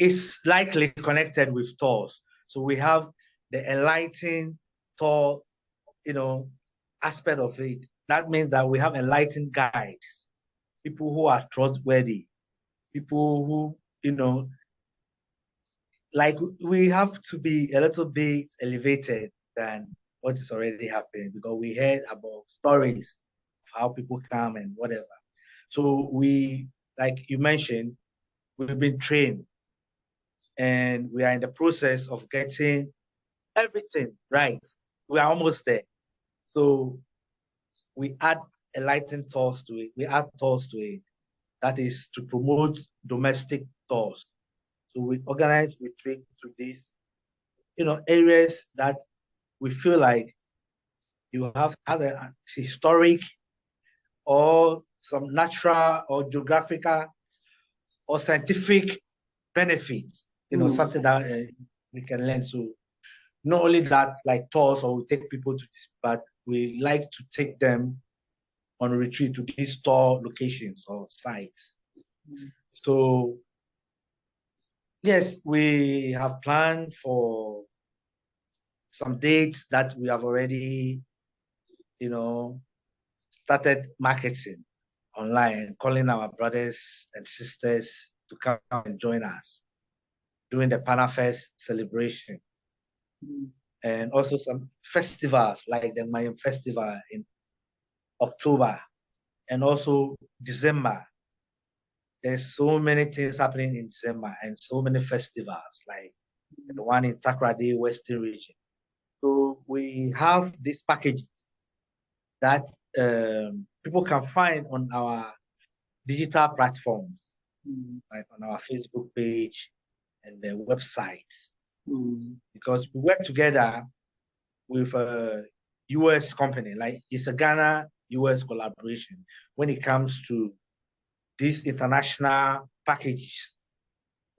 is likely connected with tours. So we have the enlightened tour, aspect of it. That means that we have enlightened guides, people who are trustworthy, people who, like we have to be a little bit elevated than what is already happening, because we heard about stories of how people come and whatever. So we, like you mentioned, we've been trained and we are in the process of getting everything right. We are almost there. So we add enlightened tours to it. We add tours to it. That is to promote domestic tours. So we organize retreat to these, areas that we feel like you have as a historic or some natural or geographical or scientific benefits, something that we can learn. So not only that, like tours, or we take people to this, but we like to take them on retreat to these tour locations or sites. So yes, we have planned for some dates that we have already, started marketing online, calling our brothers and sisters to come and join us during the Panafest celebration. And also some festivals like the Mayan Festival in October and also December. There's so many things happening in December and so many festivals like the one in Takoradi, Western region. So we have these packages that people can find on our digital platforms, like on our Facebook page and the website. Because we work together with a US company, like it's a Ghana-US collaboration when it comes to these international package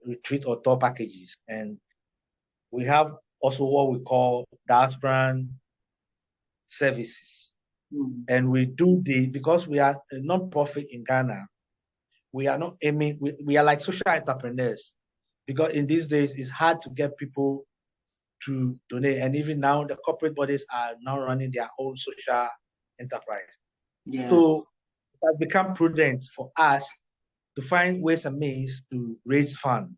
retreat or tour packages. And we have also what we call diasporan services. And we do this because we are a non-profit in Ghana. We are not aiming, we are like social entrepreneurs, because in these days it's hard to get people to donate. And even now the corporate bodies are now running their own social enterprise. Yes. So it has become prudent for us to find ways and means to raise funds,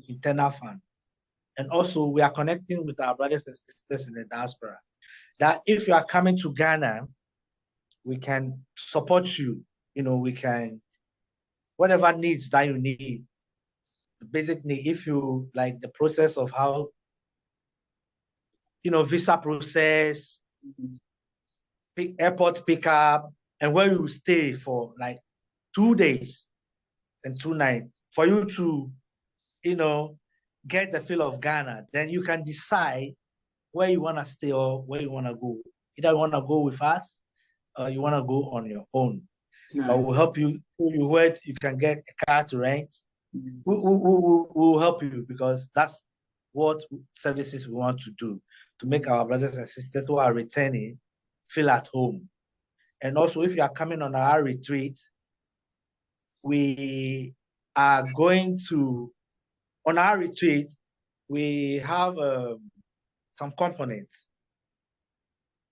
internal funds. And also we are connecting with our brothers and sisters in the diaspora, that if you are coming to Ghana, we can support you. We can, whatever needs that you need, the basic need, if you like the process of how, visa process, airport pickup, and where you stay for like 2 days and 2 nights for you to, get the feel of Ghana, then you can decide where you want to stay or where you want to go. Either you want to go with us or you want to go on your own. Nice. But we'll help you, show you where you can get a car to rent. We'll help you, because that's what services we want to do, to make our brothers and sisters who are returning feel at home. And also, if you are coming on our retreat, we are going to, on our retreat, we have some components.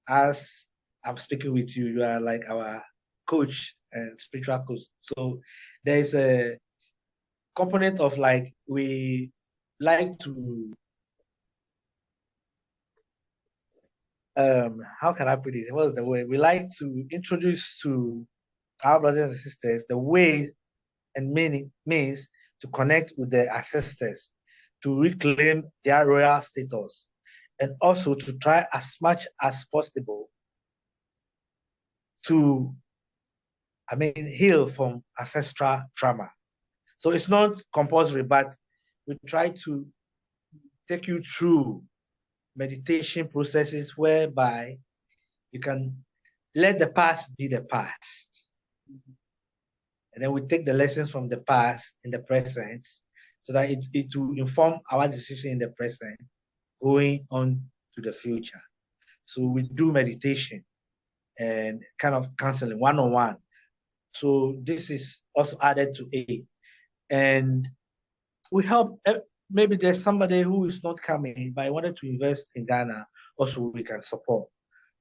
As I'm speaking with you, you are like our coach and spiritual coach. So there's a component of like, we like to, how can I put it? What's the way? We like to introduce to our brothers and sisters the way and means to connect with their ancestors, to reclaim their royal status, and also to try as much as possible to, heal from ancestral trauma. So it's not compulsory, but we try to take you through meditation processes whereby you can let the past be the past. And then we take the lessons from the past in the present, so that it will inform our decision in the present going on to the future. So we do meditation and kind of counseling one-on-one. So this is also added to it. And we help. Maybe there's somebody who is not coming, but I wanted to invest in Ghana. Also, we can support.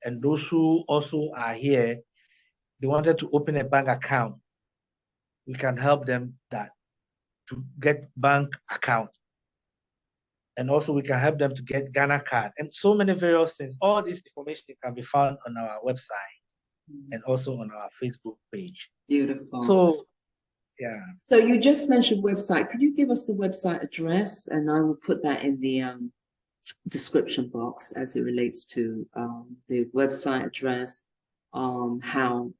And those who also are here, they wanted to open a bank account. We can help them that to get bank account. And also we can help them to get Ghana card and so many various things. All this information can be found on our website and also on our Facebook page. Beautiful. So, yeah. So you just mentioned website. Could you give us the website address? And I will put that in the description box as it relates to the website address, how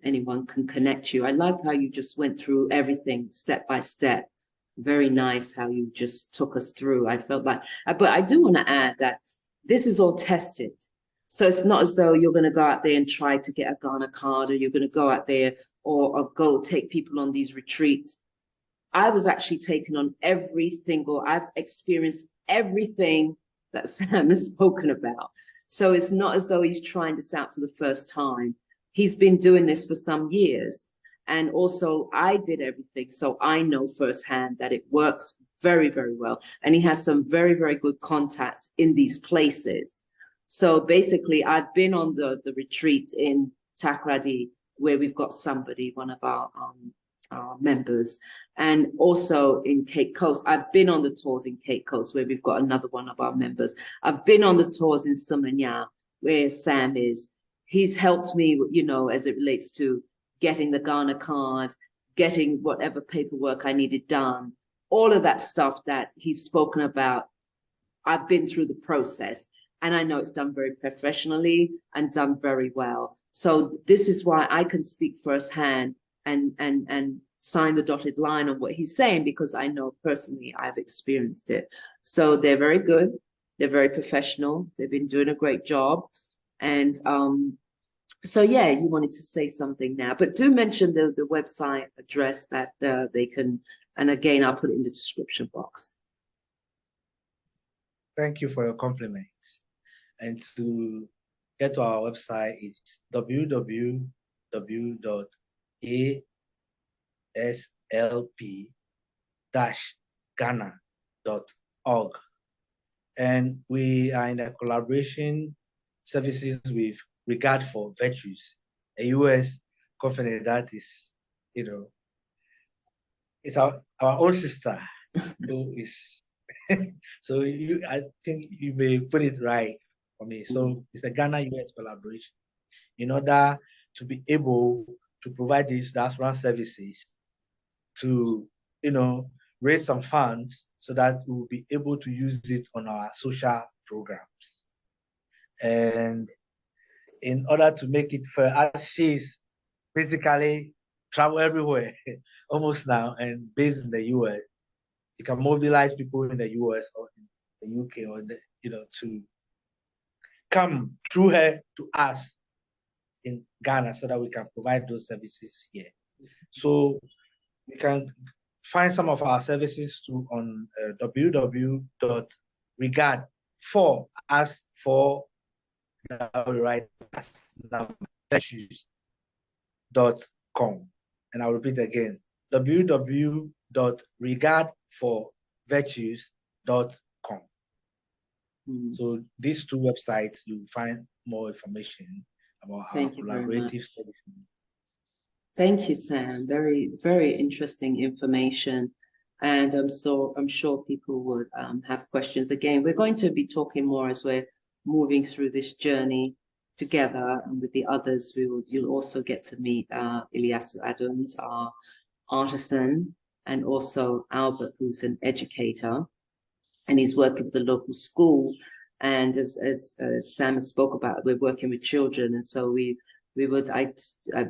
anyone can connect you. I love how you just went through everything step by step. Very nice how you just took us through. I felt like, but I do want to add that this is all tested. So it's not as though you're going to go out there and try to get a Ghana card, or you're going to go out there or go take people on these retreats. I was actually taken on I've experienced everything that Sam has spoken about. So it's not as though he's trying this out for the first time. He's been doing this for some years. And also I did everything. So I know firsthand that it works very, very well. And he has some very, very good contacts in these places. So basically I've been on the retreat in Takoradi, where we've got somebody, one of our members, and also in Cape Coast. I've been on the tours in Cape Coast, where we've got another one of our members. I've been on the tours in Sumanya, where Sam is. He's helped me, you know, as it relates to getting the Ghana card, getting whatever paperwork I needed done, all of that stuff that he's spoken about. I've been through the process, and I know it's done very professionally and done very well. So this is why I can speak firsthand and sign the dotted line on what he's saying, because I know personally I've experienced it. So they're very good. They're very professional. They've been doing a great job. And so, yeah, you wanted to say something now, but do mention the website address that they can, and again, I'll put it in the description box. Thank you for your compliments. And to get to our website, it's www.aslp-GHANA.org. And we are in a collaboration services with Regard for Virtues, a US company that is, you know, it's our own sister who is so I think you may put it right for me. So it's a Ghana-US collaboration in order to be able to provide these diaspora services to, you know, raise some funds so that we'll be able to use it on our social programs. And in order to make it fair, as she's basically travel everywhere almost now and based in the US, you can mobilize people in the US or in the UK or the, you know, to come through her to us in Ghana so that we can provide those services here. So you can find some of our services too on www.regard for us for virtues.com. And I'll repeat again, www.regardforvirtues.com. So these two websites, you'll find more information about our collaborative services. Thank you, Sam. Very, very interesting information. And I'm sure people would have questions. Again, we're going to be talking more as we're moving through this journey together, and with the others, you'll also get to meet Ilyasu Adams, our artisan, and also Albert, who's an educator, and he's working with the local school. And as Sam spoke about, we're working with children, and so I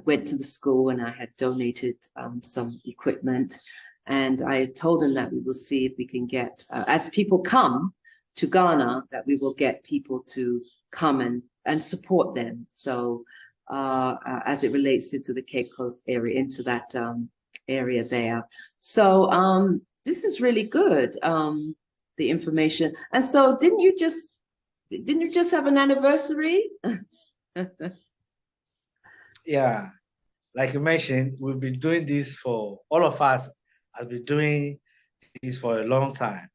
went to the school and I had donated some equipment, and I told them that we will see if we can get, as people come to Ghana, that we will get people to come and support them. So as it relates into the Cape Coast area, into that area there. So this is really good, the information. And so didn't you just have an anniversary? Yeah, like you mentioned, we've been doing this for all of us. Has been doing this for a long time.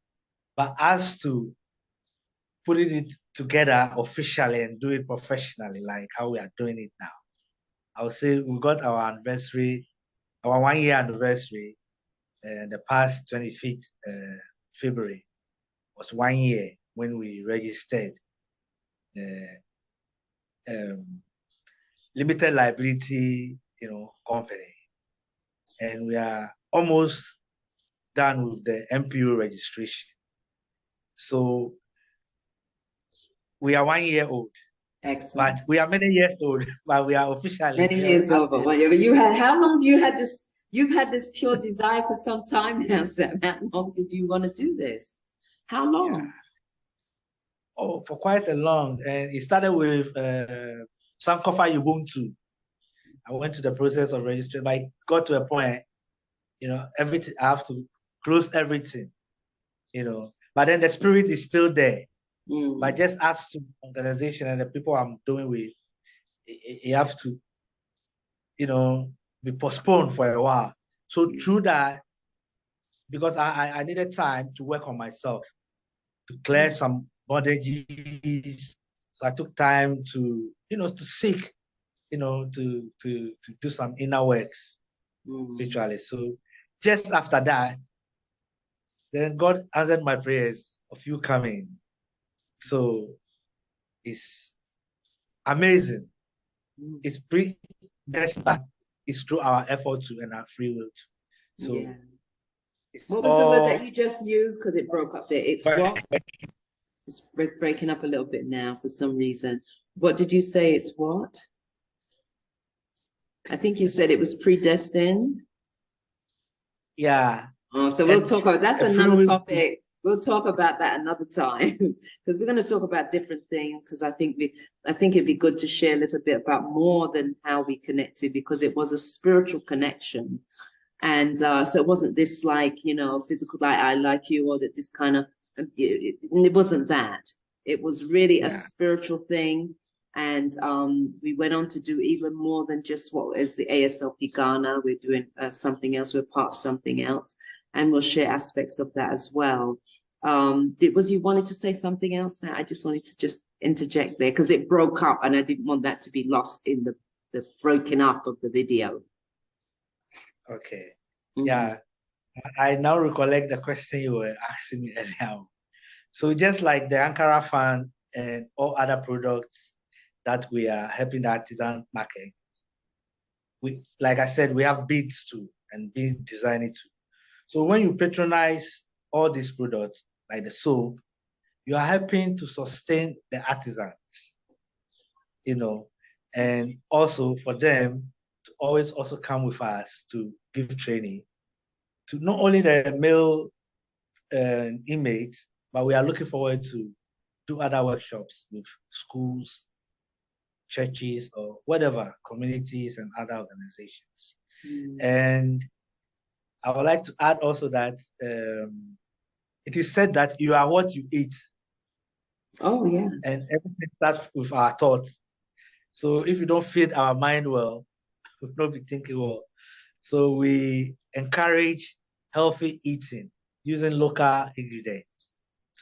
But as to putting it together officially and do it professionally, like how we are doing it now, I would say we got our anniversary, our 1 year anniversary, the past 25th February was 1 year when we registered limited liability, company, and we are almost done with the MPO registration. So we are 1 year old. Excellent. But we are many years old, but we are officially many years old. But you had, how long you had this? You've had this pure desire for some time now, Sam. How long did you want to do this? How long? Yeah. Oh, for quite a long. And it started with Sankofa Ubuntu. I went to the process of registering, but it got to a point, everything, I have to close everything, But then the spirit is still there. But just as to organization and the people I'm doing with, you have to, be postponed for a while. So through that, because I needed time to work on myself, to clear some bondages. So I took time to, to seek, to do some inner works spiritually. So just after that, then God answered my prayers of you coming. So it's amazing. It's it's through our effort to and our free will to. So yeah. What was the word that you just used? Because it broke up there. It's what? It's breaking up a little bit now for some reason. What did you say? It's what? I think you said it was predestined. Yeah. Oh, so we'll talk about that's another topic. We'll talk about that another time because we're going to talk about different things. Because I think it'd be good to share a little bit about more than how we connected, because it was a spiritual connection, and so it wasn't this like physical like I like you, or that this kind of it wasn't that. It was really a spiritual thing. And we went on to do even more than just what is the ASLP-GHANA. We're doing something else. We're part of something else. And we'll share aspects of that as well. Was you wanted to say something else? I just wanted to just interject there because it broke up and I didn't want that to be lost in the breaking up of the video. Okay. Yeah. I now recollect the question you were asking me earlier. So just like the Ankara fan and all other products that we are helping the artisan market, like I said, we have beads too and bead designing too. So when you patronize all these products, like the soap, you are helping to sustain the artisans, and also for them to always also come with us to give training to not only the male inmates, but we are looking forward to do other workshops with schools, churches, or whatever, communities and other organizations. And I would like to add also that it is said that you are what you eat. Oh, yeah. And everything starts with our thoughts. So if you don't feed our mind well, we'll not be thinking well. So we encourage healthy eating using local ingredients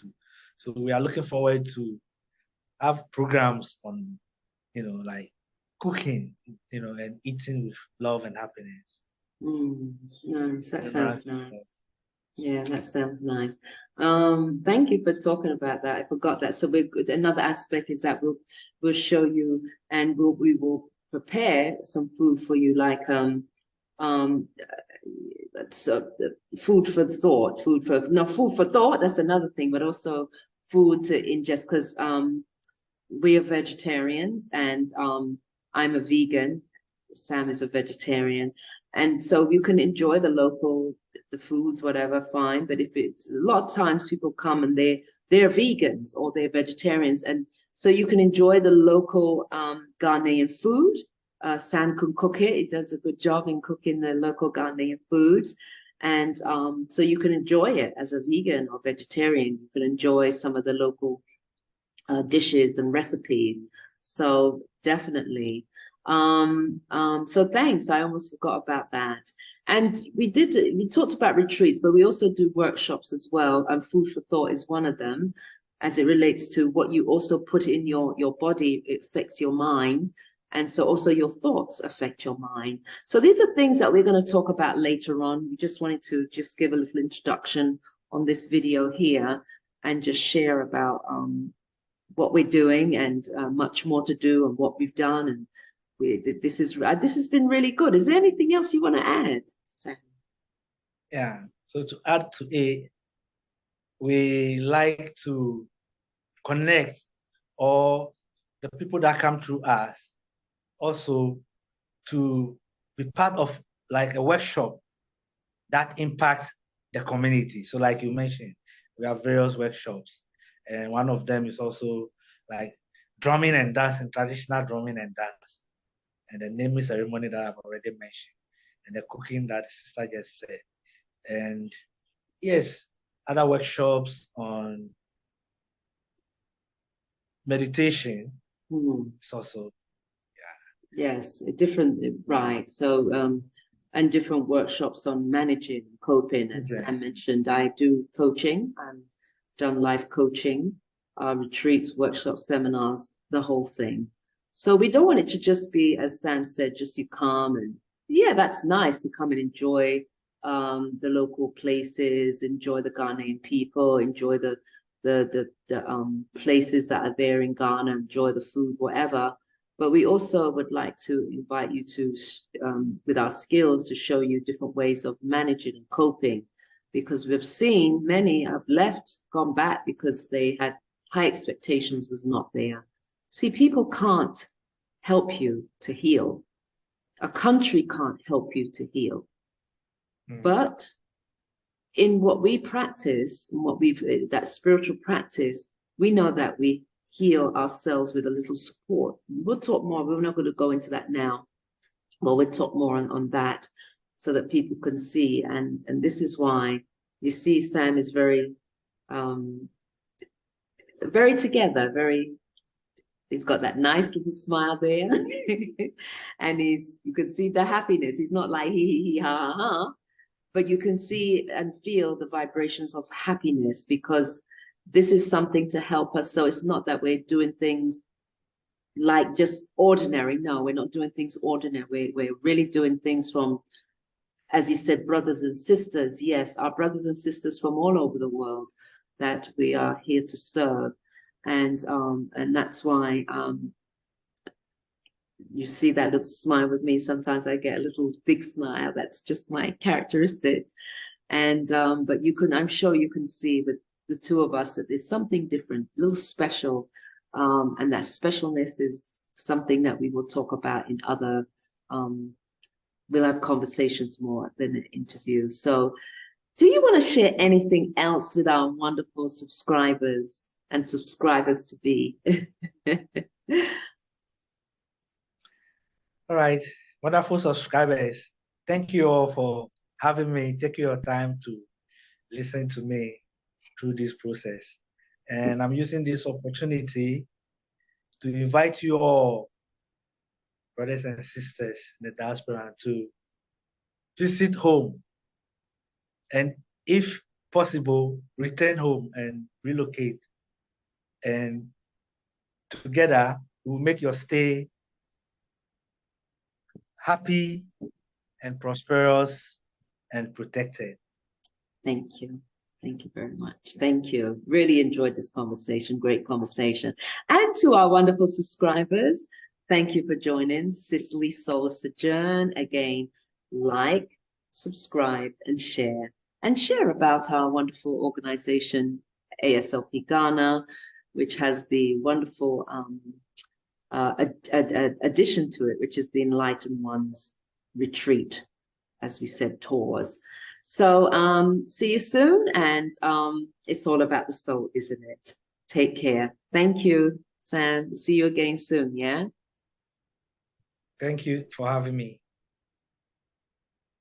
too. So we are looking forward to have programs on, like cooking, and eating with love and happiness. Nice. That sounds nice. Yeah, that sounds nice. Thank you for talking about that. I forgot that. So another aspect is that we'll show you, and we will prepare some food for you, like so food for thought, food for thought. That's another thing, but also food to ingest, because we are vegetarians, and I'm a vegan. Sam is a vegetarian. And so you can enjoy the foods, whatever, fine. But if it's a lot of times people come and they're vegans or they're vegetarians. And so you can enjoy the local Ghanaian food. Sam can cook it. He does a good job in cooking the local Ghanaian foods. And so you can enjoy it as a vegan or vegetarian. You can enjoy some of the local dishes and recipes. So definitely. So thanks. I almost forgot about that. And we talked about retreats, but we also do workshops as well. And food for thought is one of them, as it relates to what you also put in your body. It affects your mind. And so also your thoughts affect your mind. So these are things that we're going to talk about later on. We just wanted to just give a little introduction on this video here and just share about what we're doing and much more to do and what we've done. And this has been really good. Is there anything else you want to add, Sam? Yeah. So to add to it, we like to connect all the people that come through us also to be part of like a workshop that impacts the community. So like you mentioned, we have various workshops, and one of them is also like drumming and dancing, traditional drumming and dance, and the naming ceremony that I've already mentioned, and the cooking that the sister just said. And yes, other workshops on meditation is also, yes, different, right. So and different workshops on managing, coping, as Sam mentioned. I do coaching. I've done life coaching, retreats, workshops, seminars, the whole thing. So we don't want it to just be, as Sam said, just you come and yeah, that's nice to come and enjoy the local places, enjoy the Ghanaian people, enjoy the places that are there in Ghana, enjoy the food, whatever. But we also would like to invite you to, with our skills, to show you different ways of managing and coping, because we've seen many have left, gone back because they had high expectations was not there. See, people can't help you to heal. A country can't help you to heal. But in what we practice, and what that spiritual practice, we know that we heal ourselves with a little support. We'll talk more. We're not going to go into that now. Well, we'll talk more on that so that people can see. And this is why you see Sam is very, very together, he's got that nice little smile there. And you can see the happiness. He's not like he, ha, ha, ha. But you can see and feel the vibrations of happiness, because this is something to help us. So it's not that we're doing things like just ordinary. No, we're not doing things ordinary. We're really doing things from, as he said, brothers and sisters. Yes, our brothers and sisters from all over the world that we are here to serve. And that's why you see that little smile with me. Sometimes I get a little big smile. That's just my characteristic. And but I'm sure you can see with the two of us that there's something different, a little special. And that specialness is something that we will talk about in other, we'll have conversations more than an interview. So do you want to share anything else with our wonderful subscribers and subscribers to be? All right, wonderful subscribers. Thank you all for having me, taking your time to listen to me through this process. And I'm using this opportunity to invite you all, brothers and sisters in the diaspora, to visit home. And if possible, return home and relocate. And together, we'll make your stay happy and prosperous and protected. Thank you. Thank you very much. Thank you. Really enjoyed this conversation. Great conversation. And to our wonderful subscribers, thank you for joining Cicely Soul Sojourn. Again, like, subscribe, and share. And share about our wonderful organization, ASLP-GHANA, which has the wonderful addition to it, which is the Enlightened Ones Retreat, as we said, tours. So see you soon, and it's all about the soul, isn't it? Take care. Thank you, Sam. See you again soon, yeah? Thank you for having me.